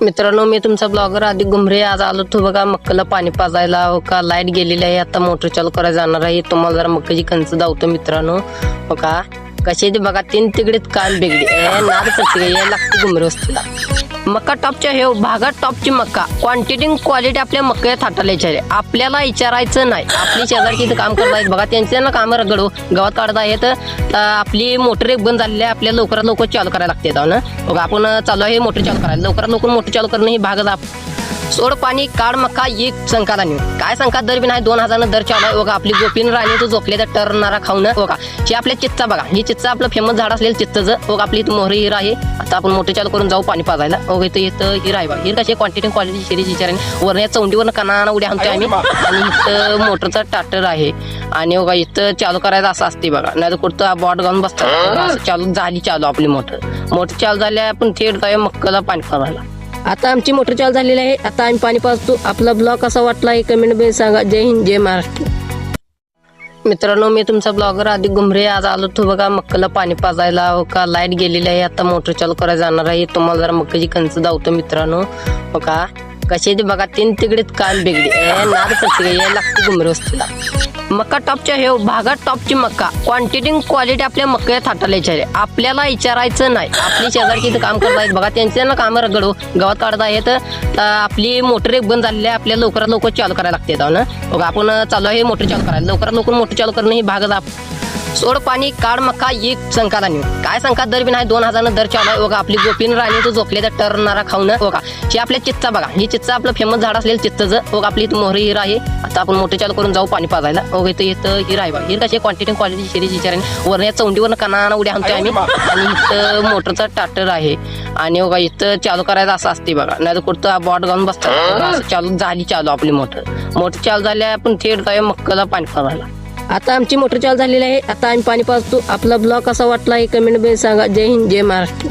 मित्रांनो, मी तुमचा ब्लॉगर आदिक गुमरे. आज आलो तो बघा मक्काला पाणी पाजायला. हो का, लाईट गेलेली आहे. आता मोटर चालू करायला जाणार आहे. तुम्हाला जरा मक्काची कणस दावतो मित्रांनो. हो का, कशी ते बघा, तीन तिकडे कान बेगडी नाद प्रत्येक यायला लागते गुमरे वस्तीला. मक्का टॉपच्या हे भागात टॉपची मक्का क्वांटिटी क्वालिटी आपल्या मक्का थाटाला विचारे. आपल्याला विचारायचं नाही. आपली शेजारची इथं काम करत आहेत बघा, त्यांचे ना काम रगडो गावात काढत आहेत. आपली मोटर एक बंद झालेली आहे. आपल्याला लवकरात लवकर चालू करायला लागते ना. बघा, आपण चालू आहे मोटर चालू करायला. लवकरात लवकर मोटर चालू करणं ही भागच. सोड पाणी काढ मक्का एक संकाला नेऊ. काय संकात दर बी नाही, 2000 दर चालू आहे. बघा, आपली गोपीन राणी तो झोपले तर टरणारा खाऊन. बघा, हे आपल्या चित्ता बघा, ही चित्ता आपलं फेमस झाड असलेलं चित्तचं. बघा, आपली इथं मोहरी हिरा आहे. आता आपण मोटर चालू करून जाऊ पाणी पाजायला. बघा, इथं हिरा आहे बघा. हिर कशी क्वांटिटी क्वालिटी शिरीज विचाराने वरण्या चौंडीवरनं कणाना उड्या आणतोय आम्ही. आणि इथं मोटरचा टाटर आहे. आणि बघा, इथं चालू करायचं असं असते बघा, नाही तर कुठं बॉट घालून बसतात. असं चालू चालू आपली मोटर चालू झाली. आपण थेट जाऊया मक्काला पाणी पाजायला. आता आमची मोटर चालू झालेली आहे. आता आम्ही पाणी पाजतो. आपला ब्लॉग कसा वाटला हे कमेंट मध्ये सांगा. जय हिंद, जय महाराष्ट्र. मित्रांनो, मी तुमचा ब्लॉगर आदिक गुमरे. आज आलो तो बघा मक्काला पाणी पाजायला. हो का, लाईट गेलेली आहे. आता मोटर चालू करायला जाणार आहे. तुम्हाला जरा मक्काची कणस दावतो मित्रांनो. हो का, कशी ते बघा, तीन तिकडे कान बेगडी नाद प्रत्येक यायला लागते गुमरे वस्तीला. मक्का टॉपच्या हे भागात टॉपची मक्का क्वांटिटी क्वालिटी आपल्या मक्का थाटाला विचारे. आपल्याला विचारायचं नाही. आपली शेजारची इथं काम करत आहेत बघा, त्यांचे ना काम रगडो गावात काढत आहेत. आपली मोटर एक बंद झालेली आहे. आपल्याला लवकरात लवकर चालू करायला लागते ना. बघा, आपण चालू आहे मोटर चालू करायला. लवकरात लवकर मोटर चालू करणं ही भागच. सोड पाणी काढ मक्का एक संकाला नेऊ. काय संकात दर बी नाही, 2000 दर चालू आहे. बघा, आपली गोपीन राणी तो झोपले तर टरणारा खाऊन. बघा, हे आपल्या चित्ता बघा, ही चित्ता आपलं फेमस झाड असलेलं चित्तचं. बघा, आपली इथं मोहरी हिरा आहे. आता आपण मोटर चालू करून जाऊ पाणी पाजायला. बघा, इथं हिरा आहे बघा. हिर कशी क्वांटिटी क्वालिटी शिरीज विचाराने वरण्या चौंडीवरनं कणाना उड्या आणतोय आम्ही. आणि इथं मोटरचा टाटर आहे. आणि बघा, इथं चालू करायचं असं असते बघा, नाही तर कुठं बॉट घालून बसतात. असं चालू आपली मोटर चालू झाली. आपण थेट जाऊया मक्काला पाणी पाजायला. आता आमची मोटर चालू झालेली आहे. आता आम्ही पाणी पाजतो. आपला ब्लॉग कसा वाटला हे कमेंट मध्ये सांगा. जय हिंद, जय महाराष्ट्र.